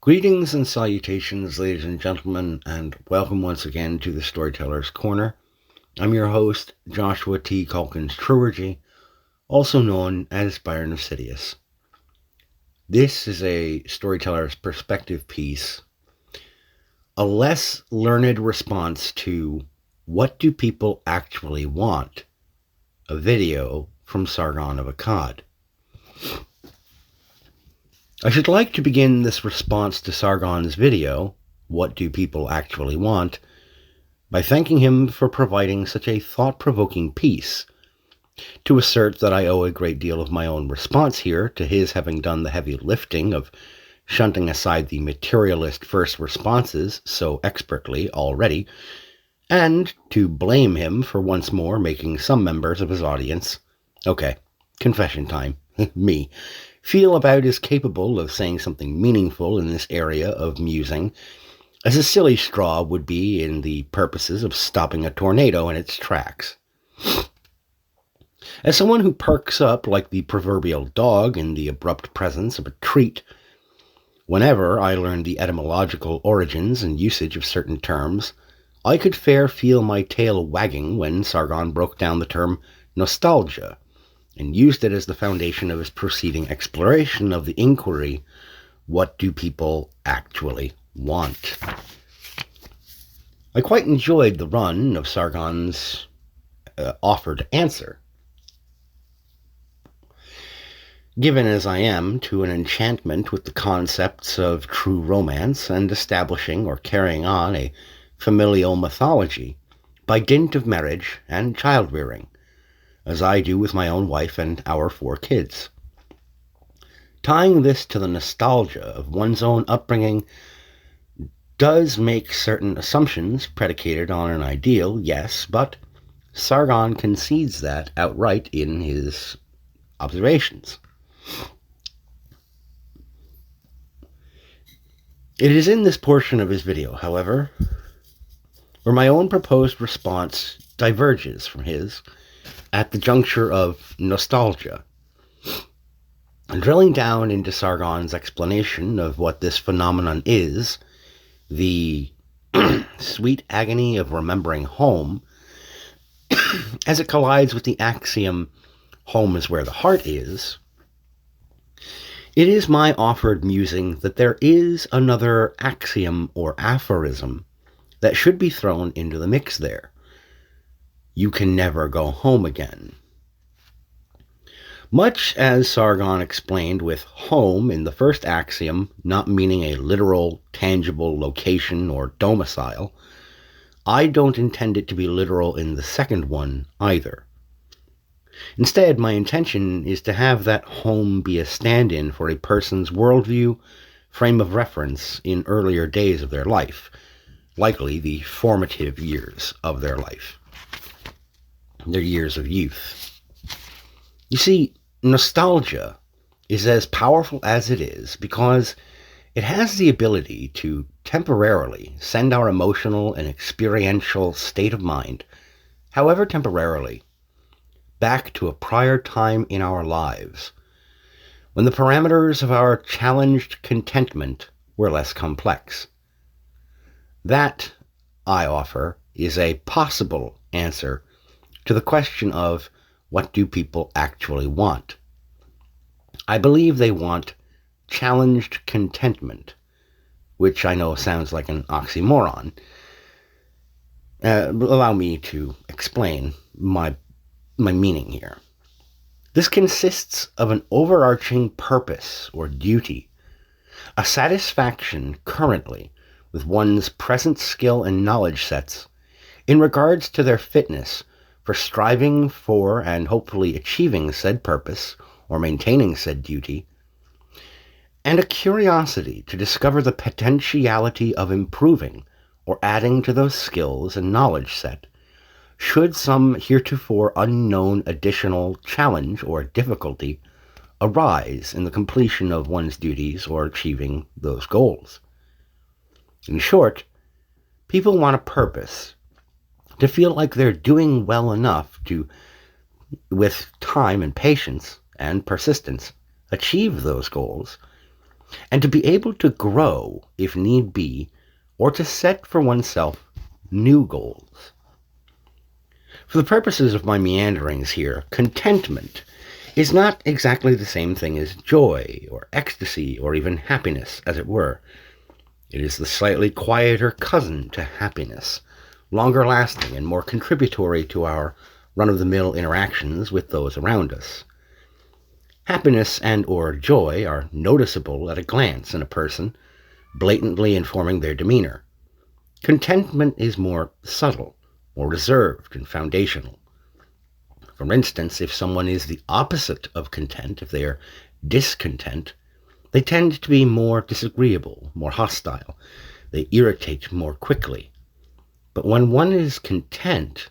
Greetings and salutations, ladies and gentlemen, and welcome once again to the Storyteller's Corner. I'm your host, Joshua T. Calkins Truergy, also known as Byron of Sidious. This is a storyteller's perspective piece, a less learned response to what do people actually want, a video from Sargon of Akkad. I should like to begin this response to Sargon's video, What Do People Actually Want?, by thanking him for providing such a thought-provoking piece, to assert that I owe a great deal of my own response here to his having done the heavy lifting of shunting aside the materialist first responses so expertly already, and to blame him for once more making some members of his audience, okay, confession time, me, feel about as capable of saying something meaningful in this area of musing as a silly straw would be in the purposes of stopping a tornado in its tracks. As someone who perks up like the proverbial dog in the abrupt presence of a treat, whenever I learn the etymological origins and usage of certain terms, I could fair feel my tail wagging when Sargon broke down the term nostalgia, and used it as the foundation of his proceeding exploration of the inquiry, what do people actually want? I quite enjoyed the run of Sargon's offered answer. Given as I am to an enchantment with the concepts of true romance and establishing or carrying on a familial mythology by dint of marriage and child-rearing, as I do with my own wife and our 4 kids. Tying this to the nostalgia of one's own upbringing does make certain assumptions predicated on an ideal, yes, but Sargon concedes that outright in his observations. It is in this portion of his video, however, where my own proposed response diverges from his at the juncture of nostalgia. Drilling down into Sargon's explanation of what this phenomenon is, the sweet agony of remembering home, as it collides with the axiom, home is where the heart is, it is my offered musing that there is another axiom or aphorism that should be thrown into the mix there. You can never go home again. Much as Sargon explained with home in the first axiom not meaning a literal, tangible location or domicile, I don't intend it to be literal in the second one either. Instead, my intention is to have that home be a stand-in for a person's worldview, frame of reference in earlier days of their life, likely the formative years of their life. Their years of youth. You see, nostalgia is as powerful as it is because it has the ability to temporarily send our emotional and experiential state of mind, however temporarily, back to a prior time in our lives, when the parameters of our challenged contentment were less complex. That, I offer, is a possible answer to the question of what do people actually want. I believe they want challenged contentment, which I know sounds like an oxymoron. Allow me to explain my meaning here. This consists of an overarching purpose or duty, a satisfaction currently with one's present skill and knowledge sets in regards to their fitness for striving for and hopefully achieving said purpose or maintaining said duty, and a curiosity to discover the potentiality of improving or adding to those skills and knowledge set, should some heretofore unknown additional challenge or difficulty arise in the completion of one's duties or achieving those goals. In short, people want a purpose, to feel like they're doing well enough to, with time and patience and persistence, achieve those goals, and to be able to grow if need be, or to set for oneself new goals. For the purposes of my meanderings here, contentment is not exactly the same thing as joy or ecstasy or even happiness, as it were. It is the slightly quieter cousin to happiness, longer lasting and more contributory to our run-of-the-mill interactions with those around us. Happiness and or joy are noticeable at a glance in a person, blatantly informing their demeanor. Contentment is more subtle, more reserved and foundational. For instance, if someone is the opposite of content, if they are discontent, they tend to be more disagreeable, more hostile. They irritate more quickly. But when one is content,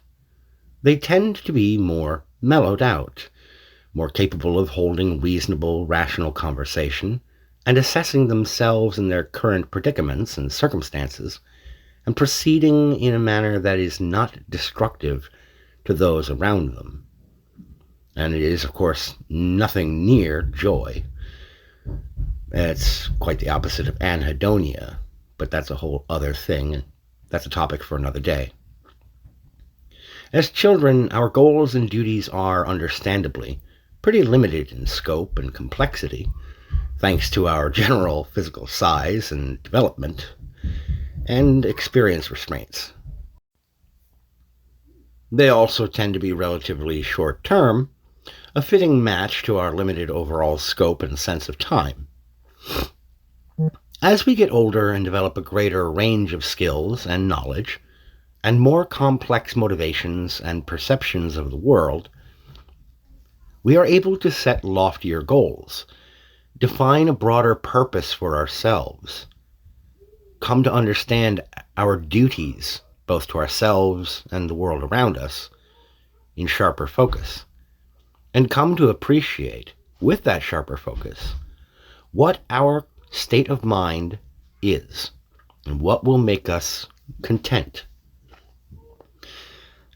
they tend to be more mellowed out, more capable of holding reasonable, rational conversation and assessing themselves in their current predicaments and circumstances, and proceeding in a manner that is not destructive to those around them. And it is, of course, nothing near joy. It's quite the opposite of anhedonia, but that's a whole other thing, and that's a topic for another day. As children, our goals and duties are, understandably, pretty limited in scope and complexity, thanks to our general physical size and development, and experience restraints. They also tend to be relatively short-term, a fitting match to our limited overall scope and sense of time. As we get older and develop a greater range of skills and knowledge, and more complex motivations and perceptions of the world, we are able to set loftier goals, define a broader purpose for ourselves, come to understand our duties, both to ourselves and the world around us, in sharper focus, and come to appreciate, with that sharper focus, what our state of mind is, and what will make us content.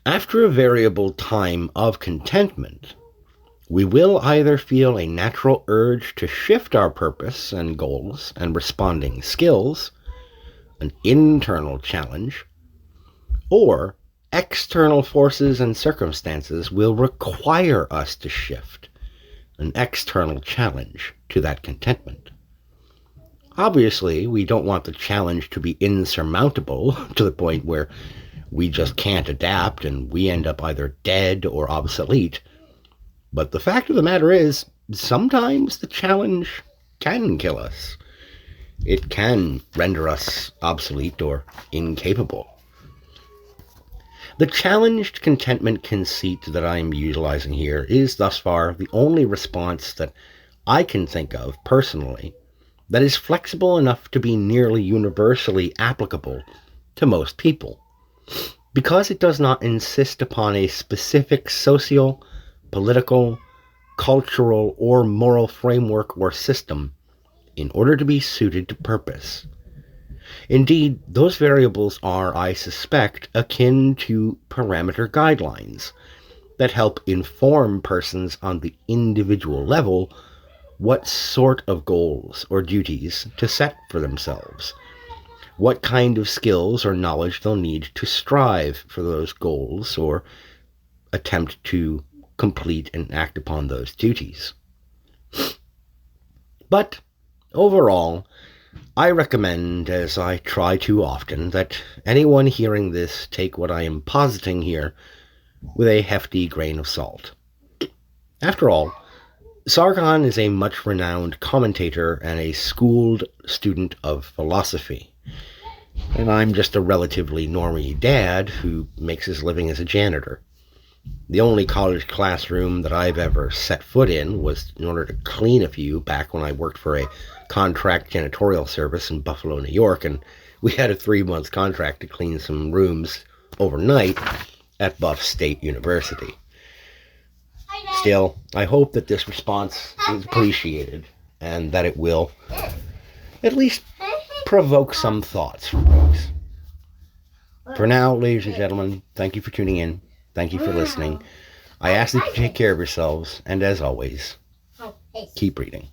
After a variable time of contentment, we will either feel a natural urge to shift our purpose and goals and responding skills, an internal challenge, or external forces and circumstances will require us to shift, an external challenge to that contentment. Obviously, we don't want the challenge to be insurmountable to the point where we just can't adapt and we end up either dead or obsolete. But the fact of the matter is, sometimes the challenge can kill us. It can render us obsolete or incapable. The challenged contentment conceit that I am utilizing here is thus far the only response that I can think of personally that is flexible enough to be nearly universally applicable to most people, because it does not insist upon a specific social, political, cultural, or moral framework or system in order to be suited to purpose. Indeed, those variables are, I suspect, akin to parameter guidelines that help inform persons on the individual level what sort of goals or duties to set for themselves, what kind of skills or knowledge they'll need to strive for those goals or attempt to complete and act upon those duties. But overall, I recommend, as I try to often, that anyone hearing this take what I am positing here with a hefty grain of salt. After all, Sargon is a much-renowned commentator and a schooled student of philosophy, and I'm just a relatively normie dad who makes his living as a janitor. The only college classroom that I've ever set foot in was in order to clean a few back when I worked for a contract janitorial service in Buffalo, New York, and we had a 3-month contract to clean some rooms overnight at Buff State University. Still, I hope that this response is appreciated and that it will at least provoke some thoughts from folks. For now, ladies and gentlemen, thank you for tuning in. Thank you for listening. I ask that you take care of yourselves, and as always, keep reading.